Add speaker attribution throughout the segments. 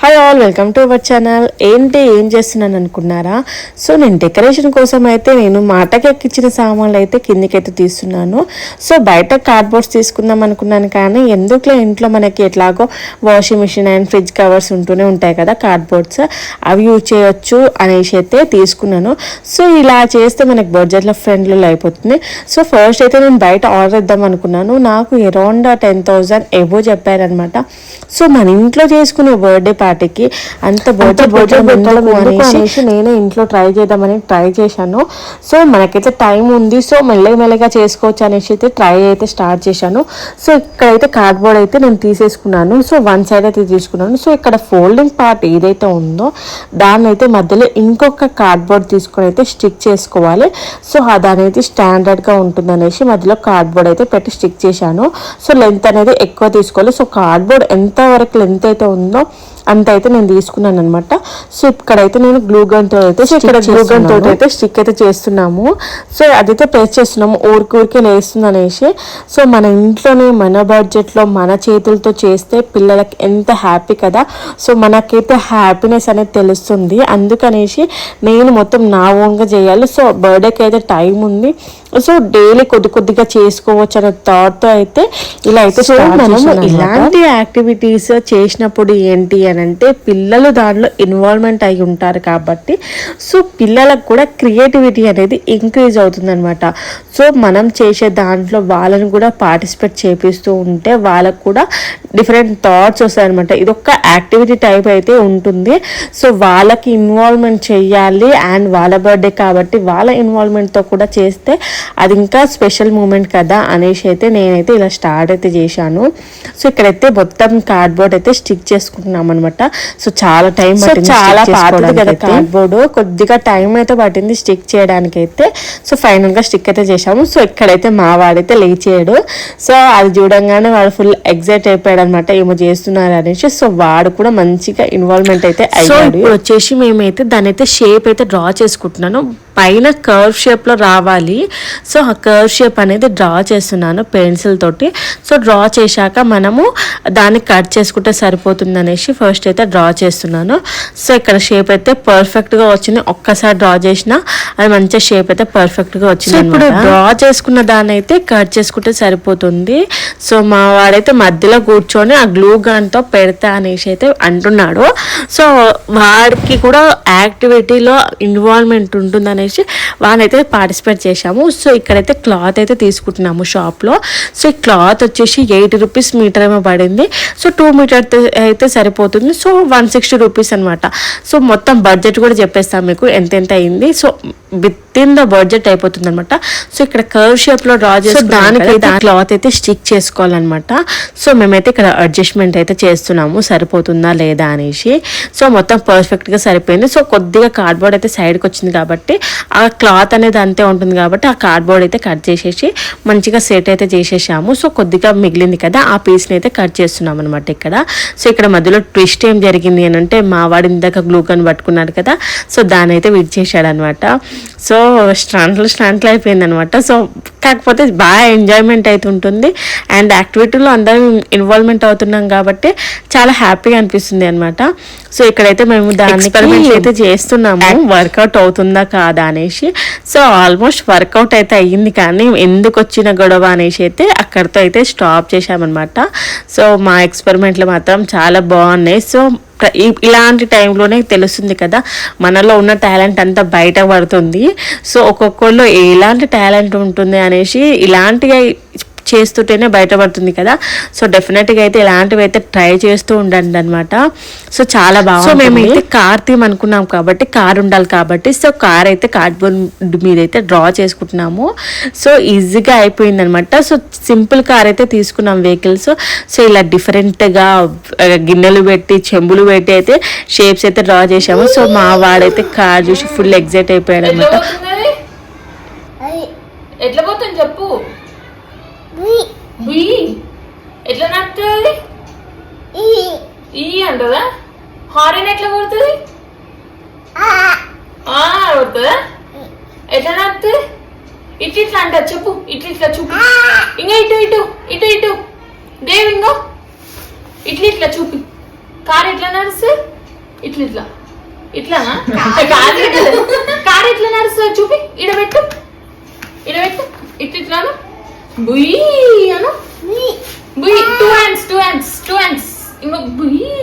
Speaker 1: Hi all, welcome to our channel. ఏం చేస్తున్నాను అనుకున్నారా? సో నేను డెకరేషన్ కోసం అయితే నేను మాటకి ఎక్కించిన సామాన్లు అయితే కిందికైతే తీస్తున్నాను. సో బయట కార్డ్బోర్డ్స్ తీసుకుందాం అనుకున్నాను, కానీ ఎందుకులో ఇంట్లో మనకి ఎట్లాగో washing machine and fridge covers ఉంటూనే ఉంటాయి కదా కార్డ్బోర్డ్స్, అవి యూజ్ చేయొచ్చు అనేసి అయితే తీసుకున్నాను. సో ఇలా చేస్తే మనకి బడ్జెట్లో ఫ్రెండ్లీలో అయిపోతుంది. సో ఫస్ట్ అయితే నేను బయట ఆర్డర్ ఇద్దాం అనుకున్నాను. నాకు అరౌండ్ 10,000 ఎబో చెప్పారనమాట. సో మన ఇంట్లో చేసుకునే బర్త్డే పార్టీకి అంత బడ్జెట్ అనేసి నేనే ఇంట్లో ట్రై చేశాను. సో మనకైతే టైం ఉంది, సో మెల్లగా చేసుకోవచ్చు అనేసి అయితే ట్రై అయితే స్టార్ట్ చేశాను. సో ఇక్కడైతే కార్డ్బోర్డ్ అయితే నేను తీసేసుకున్నాను. సో వన్ సైడ్ అయితే తీసుకున్నాను. సో ఇక్కడ ఫోల్డింగ్ పార్ట్ ఏదైతే ఉందో దాన్ని అయితే మధ్యలో ఇంకొక కార్డ్బోర్డ్ తీసుకొని అయితే స్టిక్ చేసుకోవాలి. సో దాని అయితే స్టాండర్డ్గా ఉంటుంది అనేసి మధ్యలో కార్డ్బోర్డ్ అయితే పెట్టి స్టిక్ చేశాను. సో లెంత్ అనేది ఎక్కువ తీసుకోవాలి. సో కార్డ్బోర్డ్ ఎంత వరకు లెంత్ అయితే ఉందో అంత అయితే నేను తీసుకున్నాను అనమాట. సో ఇక్కడైతే నేను గ్లూ గన్ తో అయితే స్టిక్ అయితే చేస్తున్నాము. సో అదైతే ప్లేస్ చేస్తున్నాము, ఊరికే లేస్తుంది అనేసి. సో మన ఇంట్లోనే మన బడ్జెట్లో మన చేతులతో చేస్తే పిల్లలకి ఎంత హ్యాపీ కదా. సో మనకైతే హ్యాపీనెస్ అనేది తెలుస్తుంది. అందుకనేసి నేను మొత్తం నా ఓన్గా చేయాలి. సో బర్త్డేకి అయితే టైం ఉంది, సో డైలీ కొద్దిగా చేసుకోవచ్చు అనే థాట్తో అయితే ఇలా అయితే ఇలాంటి యాక్టివిటీస్ చేసినప్పుడు ఏంటి అని అంటే పిల్లలు దాంట్లో ఇన్వాల్వ్మెంట్ అయి ఉంటారు కాబట్టి సో పిల్లలకు కూడా క్రియేటివిటీ అనేది ఇంక్రీజ్ అవుతుంది అనమాట. సో మనం చేసే దాంట్లో వాళ్ళని కూడా పార్టిసిపేట్ చేపిస్తూ ఉంటే వాళ్ళకు కూడా డిఫరెంట్ థాట్స్ వస్తాయి అనమాట. ఇది ఒక యాక్టివిటీ టైప్ అయితే ఉంటుంది. సో వాళ్ళకి ఇన్వాల్వ్మెంట్ చేయాలి అండ్ వాళ్ళ బర్త్డే కాబట్టి వాళ్ళ ఇన్వాల్వ్మెంట్తో కూడా చేస్తే అది ఇంకా స్పెషల్ మూమెంట్ కదా అనేసి అయితే నేనైతే ఇలా స్టార్ట్ అయితే చేశాను. సో ఇక్కడైతే మొత్తం కార్డ్బోర్డ్ అయితే స్టిక్ చేసుకుంటున్నాం అనమాట. సో చాలా టైం పట్టింది, చాలా పాతది కదా కార్డ్బోర్డ్, కొద్దిగా టైం అయితే పట్టింది స్టిక్ చేయడానికి అయితే. సో ఫైనల్ గా స్టిక్ అయితే చేశాము. సో ఇక్కడైతే మా వాడైతే లేచాడు. సో అది చూడంగానే వాడు ఫుల్ ఎగ్జైట్ అయిపోయాడు అనమాట, ఏమో చేస్తున్నారు అనేసి. సో వాడు కూడా మంచిగా ఇన్వాల్వ్మెంట్ అయితే అయ్యాడు. వచ్చేసి మేమైతే దాని అయితే షేప్ అయితే డ్రా చేసుకుంటున్నాను. పైన కర్వ్ షేప్ లో రావాలి. సో ఆ కర్వ్ షేప్ అనేది డ్రా చేస్తున్నాను పెన్సిల్ తోటి. సో డ్రా చేశాక మనము దాన్ని కట్ చేసుకుంటే సరిపోతుంది అనేసి ఫస్ట్ అయితే డ్రా చేస్తున్నాను. సో ఇక్కడ షేప్ అయితే పర్ఫెక్ట్ గా వచ్చింది. ఒక్కసారి డ్రా చేసినా అది మంచిగా షేప్ అయితే పర్ఫెక్ట్ గా వచ్చింది. ఇప్పుడు డ్రా చేసుకున్న దాన్ని అయితే కట్ చేసుకుంటే సరిపోతుంది. సో మా వాడైతే మధ్యలో కూర్చొని ఆ గ్లూ గన్ తో పెడతా అనేసి అయితే అంటున్నాడు. సో వాడికి కూడా యాక్టివిటీలో ఇన్వాల్వ్మెంట్ ఉంటుంది అనేసి వానైతే పార్టిసిపేట్ చేశాము. సో ఇక్కడైతే క్లాత్ అయితే తీసుకుంటున్నాము షాప్లో. సో ఈ క్లాత్ వచ్చేసి 80 రూపీస్ మీటర్ ఏమో పడింది. సో 2 మీటర్ అయితే సరిపోతుంది. సో 160 రూపీస్ అనమాట. సో మొత్తం బడ్జెట్ కూడా చెప్పేస్తాం మీకు ఎంత అయింది. So with in the budget అయిపోతుంది అనమాట. సో ఇక్కడ కర్వ్ షేప్ లో డ్రా చేసి దానికైతే క్లాత్ అయితే స్టిక్ చేసుకోవాలన్నమాట. సో మేమైతే ఇక్కడ అడ్జస్ట్మెంట్ అయితే చేస్తున్నాము సరిపోతుందా లేదా అనేసి. సో మొత్తం పర్ఫెక్ట్ గా సరిపోయింది. సో కొద్దిగా కార్డ్బోర్డ్ అయితే సైడ్కి వచ్చింది కాబట్టి ఆ క్లాత్ అనేది అంతే ఉంటుంది కాబట్టి ఆ కార్డ్బోర్డ్ అయితే కట్ చేసేసి మంచిగా సెట్ అయితే చేసేసాము. సో కొద్దిగా మిగిలింది కదా ఆ పీస్ని అయితే కట్ చేస్తున్నాం అనమాట ఇక్కడ. సో ఇక్కడ మధ్యలో ట్విస్ట్ ఏం జరిగింది అని అంటే మా వాడి ఇందాక గ్లూ గన్ పట్టుకున్నాడు కదా, సో దాని అయితే విడిచేసాడు అనమాట. సో స్టాంట్లు అయిపోయింది అనమాట. సో కాకపోతే బాగా ఎంజాయ్మెంట్ అయితే ఉంటుంది అండ్ యాక్టివిటీలో అందరం ఇన్వాల్వ్మెంట్ అవుతున్నాం కాబట్టి చాలా హ్యాపీగా అనిపిస్తుంది అనమాట. సో ఇక్కడైతే మేము దాన్ని ఎక్స్పెరిమెంట్ అయితే చేస్తున్నాము, వర్కౌట్ అవుతుందా కాదా అనేసి. సో ఆల్మోస్ట్ వర్కౌట్ అయితే అయ్యింది, కానీ ఎందుకు వచ్చిన గొడవ అనేసి అయితే అక్కడితో అయితే స్టాప్ చేశామన్నమాట. సో మా ఎక్స్పెరిమెంట్లు మాత్రం చాలా బాగున్నాయి. సో ఇలాంటి టైంలోనే తెలుస్తుంది కదా మనలో ఉన్న టాలెంట్ అంతా బయట పడుతుంది. సో ఒక్కొక్కళ్ళు ఎలాంటి టాలెంట్ ఉంటుంది అనేసి ఇలాంటిగా చేస్తుంటేనే బయటపడుతుంది కదా. సో డెఫినెట్గా అయితే ఇలాంటివి అయితే ట్రై చేస్తూ ఉండండి అనమాట. సో చాలా బాగుంది. సో మేమైతే కార్ థీమ్ అనుకున్నాం కాబట్టి కార్ ఉండాలి కాబట్టి సో కార్ అయితే కార్డ్బోర్డ్ మీద అయితే డ్రా చేసుకుంటున్నాము. సో ఈజీగా అయిపోయింది అనమాట. సో సింపుల్ కార్ అయితే తీసుకున్నాం వెహికల్స్. సో ఇలా డిఫరెంట్గా గిన్నెలు పెట్టి చెంబులు పెట్టి అయితే షేప్స్ అయితే డ్రా చేసాము. సో మా వాడైతే కార్ చూసి ఫుల్ ఎగ్జైట్ అయిపోయాడు అనమాట.
Speaker 2: ఎట్లా పోతుంది చెప్పు, ఎట్లా నడుతుంది ఈ అంటదా, హారిన్ ఎట్లా కొడుతుంది కొడుతుందా, ఎట్లా నడుతుంది ఇట్లా అంట చెప్పు, ఇట్లా చూపి, ఇంకా ఇటు దేవి ఇంకో ఇట్లా చూపి, కారు ఎట్లా నడుస్తుంది ఇట్లా ఇట్లా ఇట్లానా కారు ఎట్లా నడుస్తుంది చూపి ఇడబెట్టు ఇట్లా ఇట్లాను బుయ్యి అను బుయ్యి టూ హ్యాండ్స్ ఇంకో బుయ్యి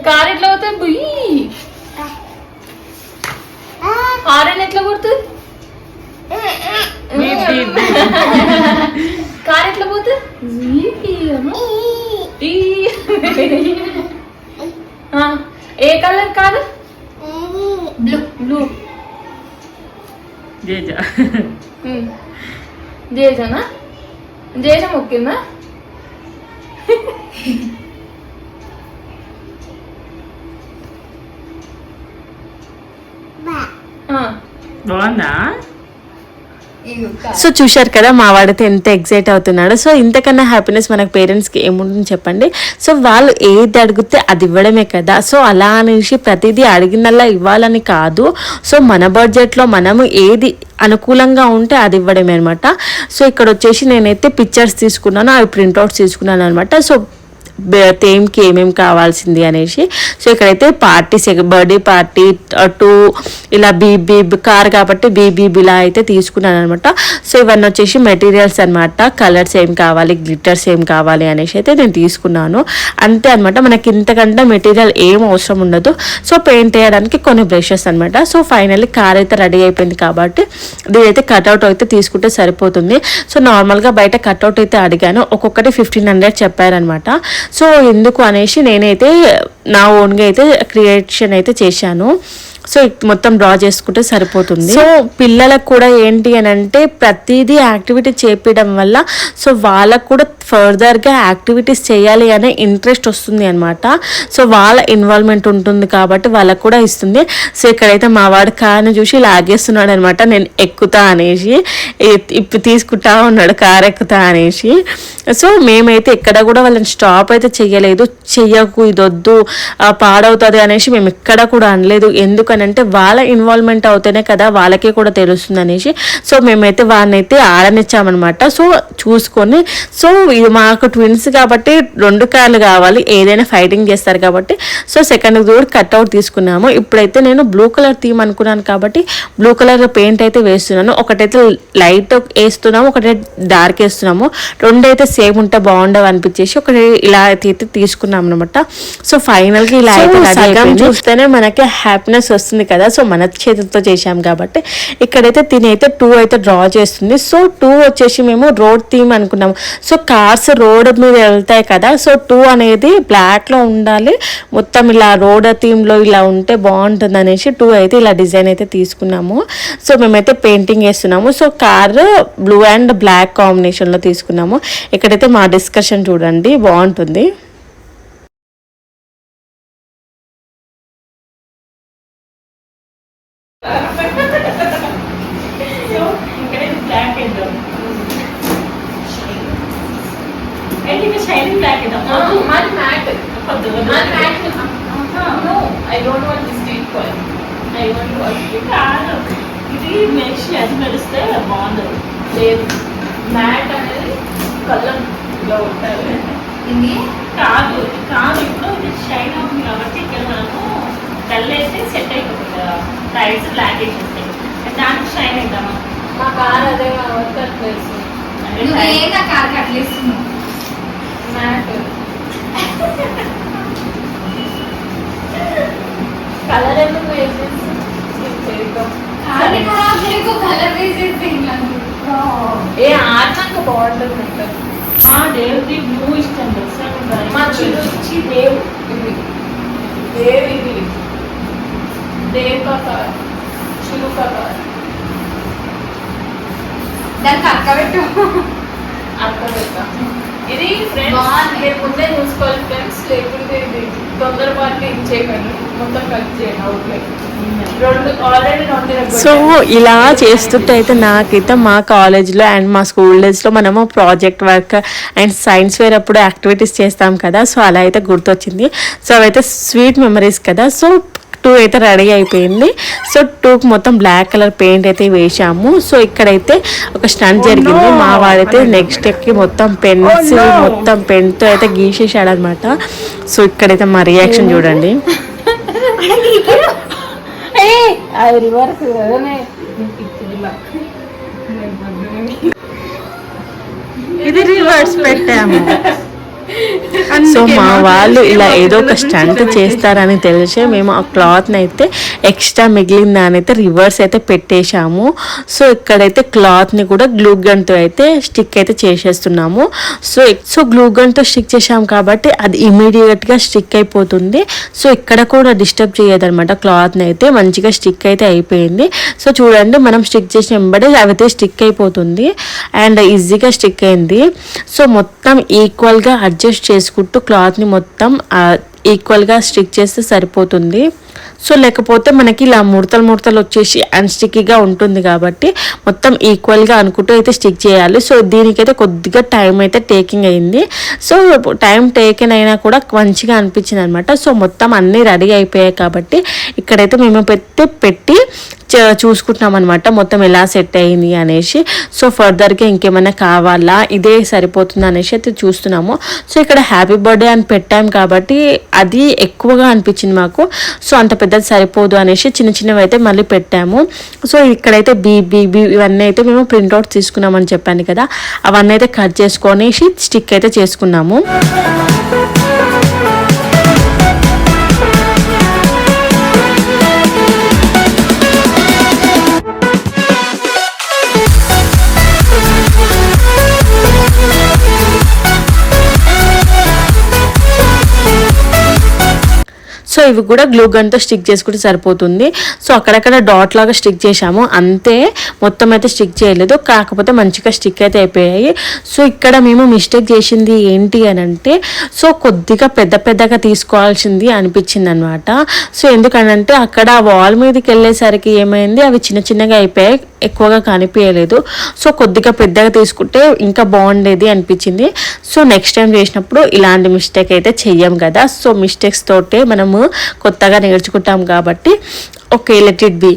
Speaker 2: కారు ఎట్లా పోతుంది బుయ్యి హారన్ ఎట్లా కొడుతుంది కారు ఎట్లా పోతుంది ఏ కలర్ కారు బ్లూ జేజనా జేజ మొక్కిందా
Speaker 3: బాగుందా?
Speaker 1: సో చూశారు కదా మా వాడితే ఎంత ఎగ్జైట్ అవుతున్నాడు. సో ఇంతకన్నా హ్యాపీనెస్ మనకు పేరెంట్స్కి ఏముంటుంది చెప్పండి. సో వాళ్ళు ఏది అడిగితే అది ఇవ్వడమే కదా. సో అలా అనేసి ప్రతిదీ అడిగినల్లా ఇవ్వాలని కాదు. సో మన బడ్జెట్లో మనము ఏది అనుకూలంగా ఉంటే అది ఇవ్వడమే అనమాట. సో ఇక్కడ వచ్చేసి నేనైతే పిక్చర్స్ తీసుకున్నాను, అవి ప్రింట్అవుట్స్ తీసుకున్నాను అనమాట. సో థీమ్కి ఏమేమి కావాల్సింది అనేసి. సో ఇక్కడైతే పార్టీస్ బర్త్డే పార్టీ 2 ఇలా బీబీ కార్ కాబట్టి బీబీ ఇలా అయితే తీసుకున్నాను అనమాట. సో ఇవన్నీ వచ్చేసి మెటీరియల్స్ అనమాట. కలర్స్ ఏం కావాలి, గ్లిటర్స్ ఏం కావాలి అనేసి అయితే నేను తీసుకున్నాను. అంతే అనమాట. మనకి ఇంతకంటే మెటీరియల్ ఏం అవసరం ఉండదు. సో పెయింట్ వేయడానికి కొన్ని బ్రషెస్ అనమాట. సో ఫైనల్లీ కార్ అయితే రెడీ అయిపోయింది కాబట్టి దీనైతే కట్అవుట్ అయితే తీసుకుంటే సరిపోతుంది. సో నార్మల్గా బయట కట్అవుట్ అయితే అడిగాను, ఒక్కొక్కటి 1500 చెప్పారనమాట. సో ఎందుకు అనేసి నేనైతే నా ఓన్గా అయితే క్రియేషన్ అయితే చేశాను. సో మొత్తం డ్రా చేసుకుంటే సరిపోతుంది. సో పిల్లలకు కూడా ఏంటి అని అంటే ప్రతిదీ యాక్టివిటీ చేపించడం వల్ల సో వాళ్ళకు కూడా ఫర్దర్గా యాక్టివిటీస్ చేయాలి అనే ఇంట్రెస్ట్ వస్తుంది అనమాట. సో వాళ్ళ ఇన్వాల్వ్మెంట్ ఉంటుంది కాబట్టి వాళ్ళకు కూడా ఇస్తుంది. సో ఇక్కడైతే మా వాడు కార్ని చూసి లాగేస్తున్నాడు అనమాట, నేను ఎక్కుతా అనేసి. ఇప్పుడు తీసుకుంటా ఉన్నాడు కార్ ఎక్కుతా అనేసి. సో మేమైతే ఎక్కడ కూడా వాళ్ళని స్టాప్ అయితే చెయ్యలేదు, చెయ్యకు ఇదొద్దు పాడవుతుంది అనేసి మేము ఎక్కడ కూడా అనలేదు. ఎందుకనంటే వాళ్ళ ఇన్వాల్వ్మెంట్ అవుతేనే కదా వాళ్ళకి కూడా తెలుస్తుంది అనేసి. సో మేమైతే వాళ్ళని అయితే ఆడనిచ్చామన్నమాట. సో చూసుకొని సో ఇది మాకు ట్విన్స్ కాబట్టి 2 కార్లు కావాలి, ఏదైనా ఫైటింగ్ చేస్తారు కాబట్టి సో సెకండ్ కూడా కట్అవుట్ తీసుకున్నాము. ఇప్పుడైతే నేను బ్లూ కలర్ థీమ్ అనుకున్నాను కాబట్టి బ్లూ కలర్ పెయింట్ అయితే వేస్తున్నాను. ఒకటైతే లైట్ వేస్తున్నాము, ఒకటి డార్క్ వేస్తున్నాము. 2 అయితే సేమ్ ఉంటే బాగుండవు అనిపించేసి ఒకటి ఇలా అయితే తీసుకున్నాం అనమాట. సో ఫైనల్గా ఇలా అయితే సగం చూస్తేనే మనకి హ్యాపీనెస్ వస్తుంది కదా. సో మన చేతులతో చేసాం కాబట్టి ఇక్కడైతే తినైతే 2 అయితే డ్రా చేస్తుంది. సో 2 వచ్చేసి మేము రోడ్ థీమ్ అనుకున్నాము. సో కార్స్ రోడ్ మీద వెళ్తాయి కదా. సో 2 అనేది బ్లాక్ లో ఉండాలి, మొత్తం ఇలా రోడ్ థీమ్ లో ఇలా ఉంటే బాగుంటుంది అనేసి 2 అయితే ఇలా డిజైన్ అయితే తీసుకున్నాము. సో మేమైతే పెయింటింగ్ వేస్తున్నాము. So car blue and black combination లో తీసుకున్నాము. ఇక్కడైతే మా డిస్కషన్ చూడండి బాగుంటుంది.
Speaker 3: షైనింగ్ బ్లాక్
Speaker 2: మాది matte. No, I don't want this deep color. I want
Speaker 3: కాదు, ఇది మెష్ అది మెరిస్తే బాగుండదు.
Speaker 2: లేదు, మ్యాట్ అనేది కళ్ళం ఇలా ఉంటారు.
Speaker 3: ఇది కాదు కాదు ఇప్పుడు ఇది షైన్ అవుతుంది కాబట్టి ఇక్కడ మనము కళ్ళు వేస్తే సెట్ అయిపోతుంది కదా, టైల్స్ బ్లాక్ వేసేస్తాయి, దానికి షైన్ అవుతామా.
Speaker 2: మా కార్ అదే కాబట్టి అట్లా వేస్తుంది. మ్యాట్ కలర్ ఎందుకు వేసేసి ఏ ఆడినాక బాగుంటుంది అంటారు.
Speaker 3: దేవుడి బ్లూ ఇష్టం తెలుసా.
Speaker 2: మా చిరుచి దేవ్ ఇది దేవ్ ఇది దేవ్ కా కార్ చిరు కా కార్
Speaker 4: దానికి అక్క పెట్టు
Speaker 2: అర్థం అవుతా. ఇది ఫ్రెండ్స్ మీరు ముందే చూసుకోవాలి ఫ్రెండ్స్, లేకుంటే ఇది తొందరపాటు ఏం చేయకండి, మొత్తం కలిసి చేయండి. Outline 2 already 2.
Speaker 1: సో ఇలా చేస్తుంటే అయితే నాకైతే మా కాలేజ్లో అండ్ మా స్కూల్ డేస్లో మనము ప్రాజెక్ట్ వర్క్ అండ్ సైన్స్ వేర్ అప్పుడు యాక్టివిటీస్ చేస్తాం కదా. సో అలా అయితే గుర్తొచ్చింది. సో అవైతే స్వీట్ మెమరీస్ కదా. సో 2 అయితే రెడీ అయిపోయింది. సో 2కి మొత్తం బ్లాక్ కలర్ పెయింట్ అయితే వేసాము. సో ఇక్కడైతే ఒక స్టంట్ జరిగింది. మా వాడైతే నెక్స్ట్ కి మొత్తం పెన్సిల్ మొత్తం పెన్తో అయితే గీసేసాడు అనమాట. సో ఇక్కడైతే మా రియాక్షన్ చూడండి.
Speaker 2: అది రివర్స్
Speaker 1: ఇది రివర్స్ పెట్టాము. సో మా వాళ్ళు ఇలా ఏదో ఒక స్టంట్ చేస్తారని తెలిసి మేము ఆ క్లాత్ని అయితే ఎక్స్ట్రా మిగిలిన దాని అయితే రివర్స్ అయితే పెట్టేశాము. సో ఇక్కడైతే క్లాత్ని కూడా గ్లూ గన్తో అయితే స్టిక్ అయితే చేసేస్తున్నాము. సో గ్లూ గన్తో స్టిక్ చేసాము కాబట్టి అది ఇమీడియట్గా స్టిక్ అయిపోతుంది. సో ఇక్కడ కూడా డిస్టర్బ్ చేయదన్నమాట. క్లాత్ని అయితే మంచిగా స్టిక్ అయితే అయిపోయింది. సో చూడండి మనం స్టిక్ చేసిన వెంబడే అవైతే స్టిక్ అయిపోతుంది అండ్ ఈజీగా స్టిక్ అయింది. సో మొత్తం ఈక్వల్గా అడ్జస్ట్ చేసుకుంటూ క్లాత్ని మొత్తం ఈక్వల్గా స్టిక్ చేస్తే సరిపోతుంది. సో లేకపోతే మనకి ఇలా ముడతలు వచ్చేసి అన్స్టిక్కీగా ఉంటుంది కాబట్టి మొత్తం ఈక్వల్గా అనుకుంటూ అయితే స్టిక్ చేయాలి. సో దీనికైతే కొద్దిగా టైం అయితే టేకింగ్ అయింది. సో టైం టేకింగ్ అయినా కూడా మంచిగా అనిపించింది అనమాట. సో మొత్తం అన్నీ రెడీ అయిపోయాయి కాబట్టి ఇక్కడైతే మేము పెట్టి చూసుకుంటున్నాం అనమాట మొత్తం ఎలా సెట్ అయింది అనేసి. సో ఫర్దర్గా ఇంకేమైనా కావాలా, ఇదే సరిపోతుంది అనేసి అయితే చూస్తున్నాము. సో ఇక్కడ హ్యాపీ బర్త్డే అని పెట్టాం కాబట్టి అది ఎక్కువగా అనిపించింది మాకు. సో అంత పెద్దది సరిపోదు అనేసి చిన్నవి అయితే మళ్ళీ పెట్టాము. సో ఇక్కడైతే బీ ఇవన్నీ అయితే మేము ప్రింట్అవుట్ తీసుకున్నామని చెప్పాను కదా, అవన్నీ అయితే కట్ చేసుకొని స్టిక్ అయితే చేసుకున్నాము. సో ఇవి కూడా గ్లూ గన్తో స్టిక్ చేసుకుంటే సరిపోతుంది. సో అక్కడక్కడ డాట్ లాగా స్టిక్ చేసాము అంతే, మొత్తం అయితే స్టిక్ చేయలేదు, కాకపోతే మంచిగా స్టిక్ అయితే అయిపోయాయి. సో ఇక్కడ మేము మిస్టేక్ చేసింది ఏంటి అని అంటే, సో కొద్దిగా పెద్దగా తీసుకోవాల్సింది అనిపించింది అనమాట. సో ఎందుకనంటే అక్కడ వాల్ మీదకి వెళ్ళేసరికి ఏమైంది, అవి చిన్నగా అయిపోయాయి, ఎక్కువగా కనిపించలేదు. సో కొద్దిగా పెద్దగా తీసుకుంటే ఇంకా బాగుండేది అనిపించింది. సో నెక్స్ట్ టైం చేసినప్పుడు ఇలాంటి మిస్టేక్ అయితే చెయ్యం కదా. సో మిస్టేక్స్ తోటే మనము కొత్తగా నేర్చుకుంటాం కాబట్టి okay let it be.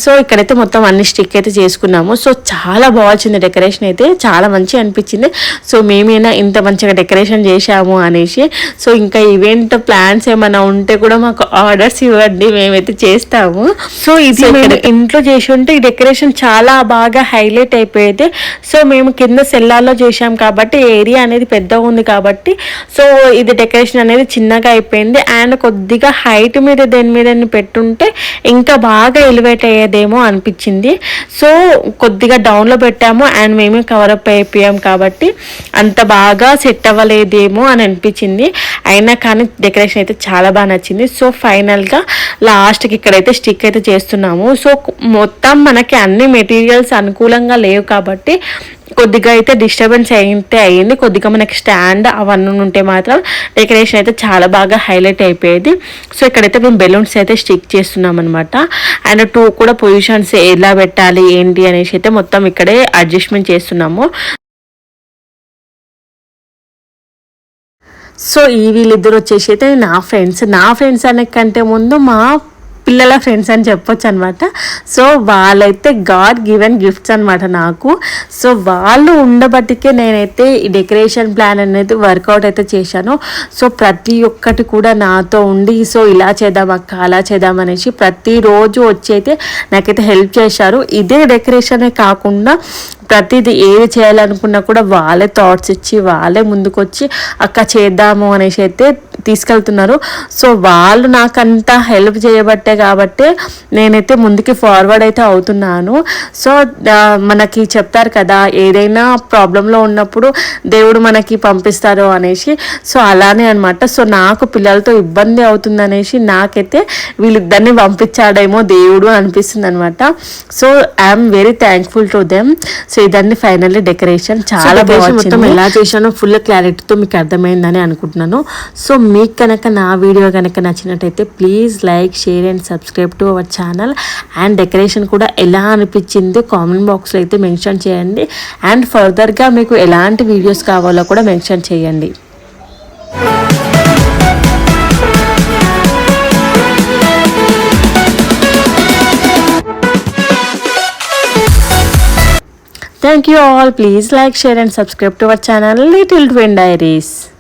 Speaker 1: So ఇక్కడైతే మొత్తం అన్ని స్టిక్ అయితే చేసుకున్నాము. సో చాలా బాగా వచ్చింది డెకరేషన్ అయితే, చాలా మంచిగా అనిపించింది. సో మేమైనా ఇంత మంచిగా డెకరేషన్ చేశాము అనేసి. సో ఇంకా ఈవెంట్ ప్లాన్స్ ఏమైనా ఉంటే కూడా మాకు ఆర్డర్స్ ఇవ్వండి, మేమైతే చేస్తాము. సో ఇది మేము ఇంట్లో చేసి ఉంటే ఈ డెకరేషన్ చాలా బాగా హైలైట్ అయిపోయేది. సో మేము కింద సెల్లార్లో చేసాం కాబట్టి ఏరియా అనేది పెద్దగా ఉంది కాబట్టి సో ఇది డెకరేషన్ అనేది చిన్నగా అయిపోయింది. అండ్ కొద్దిగా హైట్ మీద దేని మీద పెట్టుంటే ఇంకా బాగా ఎలివేట్ అయ్యేదేమో అనిపించింది. సో కొద్దిగా డౌన్లో పెట్టాము అండ్ మేమే కవరప్ అయిపోయాం కాబట్టి అంత బాగా సెట్ అవ్వలేదేమో అని అనిపించింది. అయినా కానీ డెకరేషన్ అయితే చాలా బాగా నచ్చింది. సో ఫైనల్గా లాస్ట్కి ఇక్కడైతే స్టిక్ అయితే చేస్తున్నాము. సో మొత్తం మనకి అన్ని మెటీరియల్స్ అనుకూలంగా లేవు కాబట్టి కొద్దిగా అయితే డిస్టర్బెన్స్ అయితే అయ్యింది. కొద్దిగా మనకి స్టాండ్ అవన్నీ ఉంటే మాత్రం డెకరేషన్ అయితే చాలా బాగా హైలైట్ అయిపోయేది. సో ఇక్కడైతే మేము బెలూన్స్ అయితే స్టిక్ చేస్తున్నాం అనమాట. అండ్ 2 కూడా పొజిషన్స్ ఎలా పెట్టాలి ఏంటి అనేసి అయితే మొత్తం ఇక్కడే అడ్జస్ట్మెంట్ చేస్తున్నాము. సో ఈ వీళ్ళిద్దరు వచ్చేసి అయితే నా ఫ్రెండ్స్ అనే కంటే ముందు మా పిల్లల ఫ్రెండ్స్ అని చెప్పొచ్చు అనమాట. సో వాళ్ళైతే గాడ్ గివెన్ గిఫ్ట్స్ అనమాట నాకు. సో వాళ్ళు ఉండబట్టికే నేనైతే ఈ డెకరేషన్ ప్లాన్ అనేది వర్కౌట్ అయితే చేశాను. సో ప్రతి ఒక్కటి కూడా నాతో ఉండి సో ఇలా చేద్దాం అక్క అలా చేద్దాం అనేసి ప్రతిరోజు వచ్చి అయితే నాకైతే హెల్ప్ చేశారు. ఇదే డెకరేషనే కాకుండా ప్రతిదీ ఏది చేయాలనుకున్నా కూడా వాళ్ళే థాట్స్ ఇచ్చి వాళ్ళే ముందుకొచ్చి అక్క చేద్దాము అనేసి అయితే తీసుకెళ్తున్నారు. సో వాళ్ళు నాకంతా హెల్ప్ చేయబట్టే కాబట్టి నేనైతే ముందుకి ఫార్వర్డ్ అయితే అవుతున్నాను. సో మనకి చెప్తారు కదా ఏదైనా ప్రాబ్లంలో ఉన్నప్పుడు దేవుడు మనకి పంపిస్తారు అనేసి. సో అలానే అనమాట. సో నాకు పిల్లలతో ఇబ్బంది అవుతుంది అనేసి నాకైతే వీళ్ళిద్దరిని పంపించాడేమో దేవుడు అనిపిస్తుంది అనమాట. So I'm very thankful to them. So ఇదండి ఫైనల్లీ డెకరేషన్ చాలా బాగుంది. ఎలా చేశానో ఫుల్ క్లారిటీతో మీకు అర్థమైందని అనుకుంటున్నాను. సో మీకు కనుక నా వీడియో కనుక నచ్చినట్టయితే please like share and subscribe to our channel. And decoration కూడా ఎలా అనిపించింది కామెంట్ బాక్స్లో అయితే మెన్షన్ చేయండి. అండ్ ఫర్దర్గా మీకు ఎలాంటి వీడియోస్ కావాలో కూడా మెన్షన్ చేయండి. Thank you all. Please like, share and subscribe to our channel Little Twin Diaries.